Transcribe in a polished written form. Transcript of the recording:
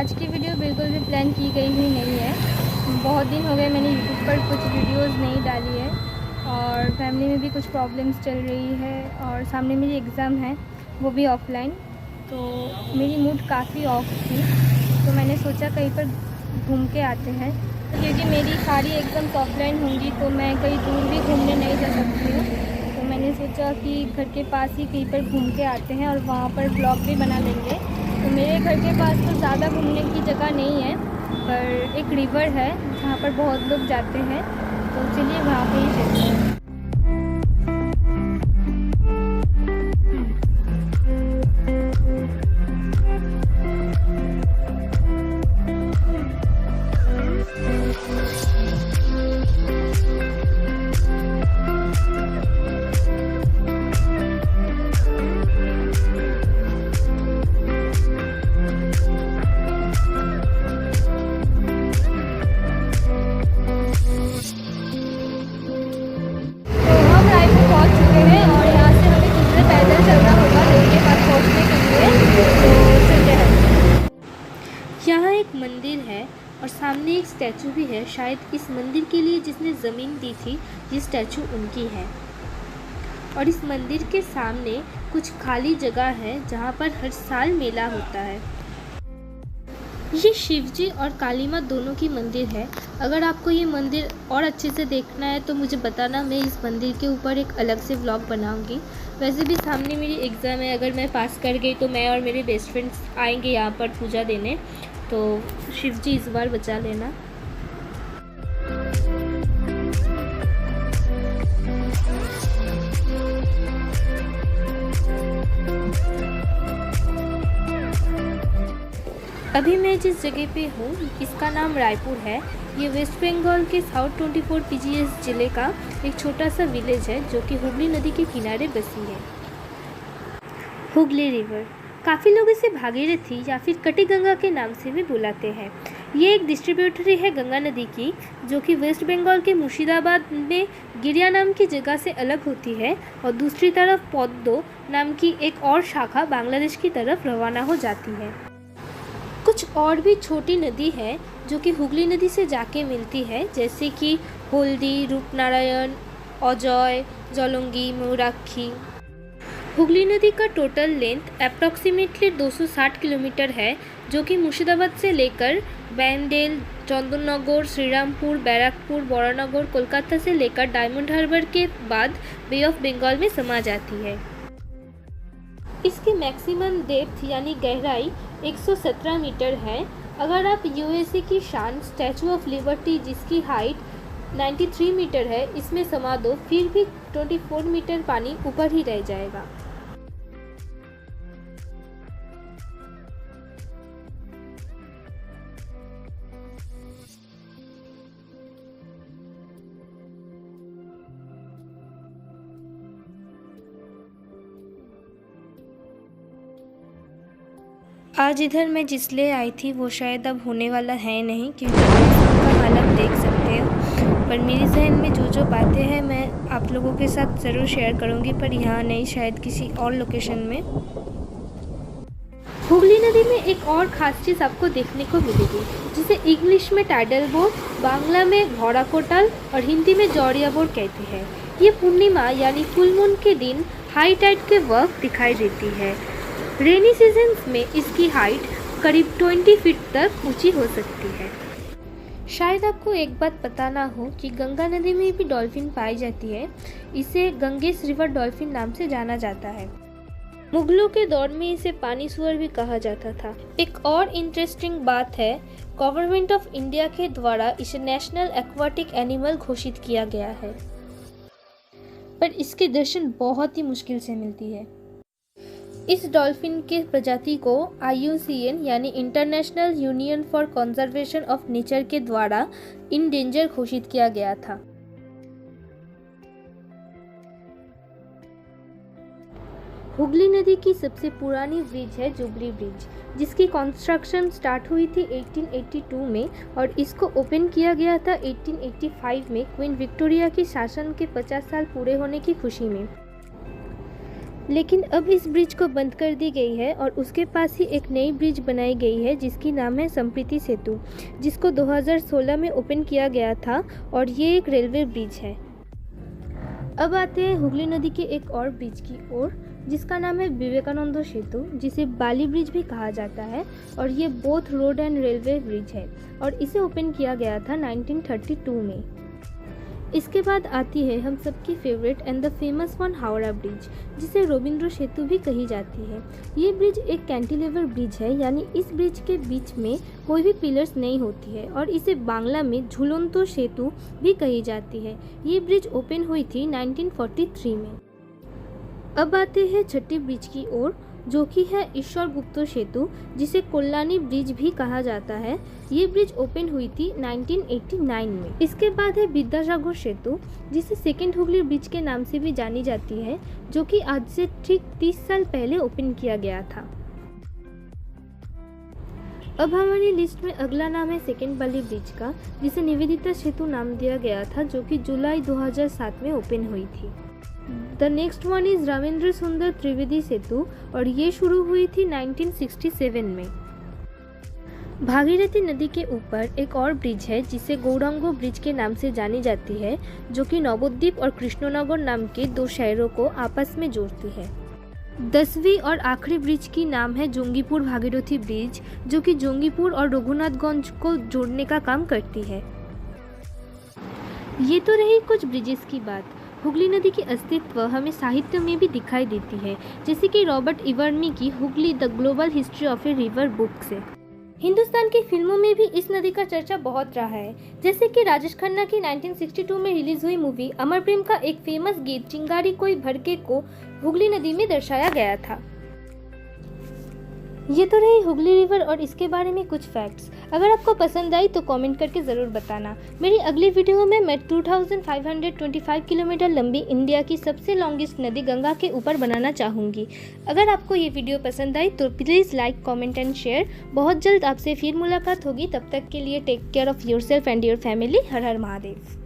आज की वीडियो बिल्कुल भी प्लान की गई हुई नहीं है। बहुत दिन हो गए मैंने यूट्यूब पर कुछ वीडियोस नहीं डाली है और फैमिली में भी कुछ प्रॉब्लम्स चल रही है और सामने मेरी एग्ज़ाम है, वो भी ऑफलाइन। तो मेरी मूड काफ़ी ऑफ थी, तो मैंने सोचा कहीं पर घूम के आते हैं, क्योंकि मेरी सारी एग्ज़ाम्स ऑफलाइन होंगी तो मैं कहीं दूर भी घूमने नहीं जा सकती हूँ। तो मैंने सोचा कि घर के पास ही कहीं पर घूम के आते हैं और वहाँ पर ब्लॉग भी बना लेंगे। तो मेरे घर के पास तो ज़्यादा घूमने की जगह नहीं है, पर एक रिवर है जहाँ पर बहुत लोग जाते हैं, तो चलिए वहाँ पे ही चलते हैं। यहाँ एक मंदिर है और सामने एक स्टैचू भी है। शायद इस मंदिर के लिए जिसने ज़मीन दी थी, ये स्टैचू उनकी है। और इस मंदिर के सामने कुछ खाली जगह है जहाँ पर हर साल मेला होता है। ये शिवजी और काली माँ दोनों की मंदिर है। अगर आपको ये मंदिर और अच्छे से देखना है तो मुझे बताना, मैं इस मंदिर के ऊपर एक अलग से व्लॉग बनाऊंगी। वैसे भी सामने मेरी एग्ज़ाम है, अगर मैं पास कर गई तो मैं और मेरे बेस्ट फ्रेंड्स आएंगे यहाँ पर पूजा देने, तो शिवजी इस बार बचा लेना। अभी मैं जिस जगह पे हूँ इसका नाम रायपुर है। ये वेस्ट बंगाल के साउथ 24 PGS ज़िले का एक छोटा सा विलेज है जो कि हुगली नदी के किनारे बसी है। हुगली रिवर, काफ़ी लोग इसे भागीरथी या फिर कटी गंगा के नाम से भी बुलाते हैं। ये एक डिस्ट्रीब्यूटरी है गंगा नदी की, जो कि वेस्ट बंगाल के मुर्शिदाबाद में गिरिया नाम की जगह से अलग होती है और दूसरी तरफ पद्दो नाम की एक और शाखा बांग्लादेश की तरफ रवाना हो जाती है। कुछ और भी छोटी नदी है जो कि हुगली नदी से जाके मिलती है, जैसे कि हल्दी, रूपनारायण, अजय, जलंगी, मयूराक्षी। हुगली नदी का टोटल लेंथ अप्रॉक्सीमेटली 260 किलोमीटर है, जो कि मुर्शिदाबाद से लेकर बैंडेल, चंदननगर, श्रीरामपुर, बैराकपुर, बरानगर, कोलकाता से लेकर डायमंड हार्बर के बाद बे ऑफ बंगाल में समा जाती है। इसकी मैक्सिमम डेप्थ यानी गहराई 117 मीटर है। अगर आप USA की शान स्टैचू ऑफ लिबर्टी, जिसकी हाइट 93 मीटर है, इसमें समा दो, फिर भी 24 मीटर पानी ऊपर ही रह जाएगा। आज इधर मैं जिसलिए आई थी वो शायद अब होने वाला है नहीं, क्योंकि का हाल आप देख सकते हो। पर मेरे जहन में जो बातें हैं मैं आप लोगों के साथ ज़रूर शेयर करूंगी, पर यहाँ नहीं, शायद किसी और लोकेशन में। हुगली नदी में एक और ख़ास चीज़ आपको देखने को मिलेगी, जिसे इंग्लिश में टाइडल बोट, बांग्ला में घोड़ा कोटाल और हिंदी में जौड़िया बोट कहते हैं। ये पूर्णिमा यानी फुल मून के दिन हाई टाइड के वक्त दिखाई देती है। रेनी सीजन्स में इसकी हाइट करीब 20 फीट तक ऊंची हो सकती है। शायद आपको एक बात पता ना हो कि गंगा नदी में भी डॉल्फिन पाई जाती है। इसे गंगेस रिवर डॉल्फिन नाम से जाना जाता है। मुगलों के दौर में इसे पानी सुअर भी कहा जाता था। एक और इंटरेस्टिंग बात है, गवर्नमेंट ऑफ इंडिया के द्वारा इसे नेशनल एक्वाटिक एनिमल घोषित किया गया है, पर इसके दर्शन बहुत ही मुश्किल से मिलती है। इस डॉल्फिन के प्रजाति को IUCN यानी international union for conservation of nature के द्वारा इंडेंजर घोषित किया गया था। हुगली नदी की सबसे पुरानी ब्रिज है जुबली ब्रिज, जिसकी कंस्ट्रक्शन स्टार्ट हुई थी 1882 में और इसको ओपन किया गया था 1885 में क्वीन विक्टोरिया की शासन के 50 साल पूरे होने की खुशी में। लेकिन अब इस ब्रिज को बंद कर दी गई है और उसके पास ही एक नई ब्रिज बनाई गई है जिसकी नाम है संप्रीति सेतु, जिसको 2016 में ओपन किया गया था और ये एक रेलवे ब्रिज है। अब आते हैं हुगली नदी के एक और ब्रिज की ओर, जिसका नाम है विवेकानंद सेतु, जिसे बाली ब्रिज भी कहा जाता है और ये both road and railway bridge है और इसे ओपन किया गया था 1932 में। इसके बाद आती है हम सबकी favourite and the famous one Howrah bridge, जिसे रविंद्र सेतु भी कही जाती है। ये ब्रिज एक कैंटिलीवर ब्रिज है, यानी इस ब्रिज के बीच में कोई भी पिलर्स नहीं होती है और इसे बांग्ला में झूलंतो सेतु भी कही जाती है। ये ब्रिज ओपन हुई थी 1943 में। अब आते हैं छठी ब्रिज की ओर, जो कि है ईश्वर गुप्त सेतु, जिसे कोल्लानी ब्रिज भी कहा जाता है। ये ब्रिज ओपन हुई थी 1989 में। इसके बाद है विद्यासागर सेतु, जिसे सेकेंड हुगली ब्रिज के नाम से भी जानी जाती है, जो कि आज से ठीक 30 साल पहले ओपन किया गया था। अब हमारी लिस्ट में अगला नाम है सेकेंड बाली ब्रिज का, जिसे निवेदिता सेतु नाम दिया गया था, जो कि जुलाई 2007 में ओपन हुई थी। The next one is Ramendra सुंदर त्रिवेदी सेतु और ये शुरू हुई थी 1967 में। भागीरथी नदी के ऊपर एक और ब्रिज है जिसे गौरांगो ब्रिज के नाम से जानी जाती है, जो कि नवद्वीप और कृष्णनगर नाम के दो शहरों को आपस में जोड़ती है। 10वीं और आखिरी ब्रिज की नाम है जोंगीपुर भागीरथी ब्रिज, जो कि जोंगीपुर और रघुनाथगंज को जोड़ने का काम करती है। ये तो रही कुछ ब्रिजेस की बात। हुगली नदी की अस्तित्व हमें साहित्य में भी दिखाई देती है, जैसे कि रॉबर्ट इवर्मी की Hooghly the global history of a river book से। हिंदुस्तान की फिल्मों में भी इस नदी का चर्चा बहुत रहा है, जैसे कि राजेश खन्ना की 1962 में रिलीज हुई मूवी अमर प्रेम का एक फेमस गीत चिंगारी कोई भड़के को हुगली नदी में दर्शाया गया था। ये तो रही हुगली रिवर और इसके बारे में कुछ फैक्ट्स। अगर आपको पसंद आई तो कमेंट करके ज़रूर बताना। मेरी अगली वीडियो में मैं 2525 किलोमीटर लंबी इंडिया की सबसे लॉन्गेस्ट नदी गंगा के ऊपर बनाना चाहूँगी। अगर आपको ये वीडियो पसंद आई तो please like, comment and share. बहुत जल्द आपसे फिर मुलाकात होगी, तब तक के लिए take care of yourself and your family. Har Har Mahadev.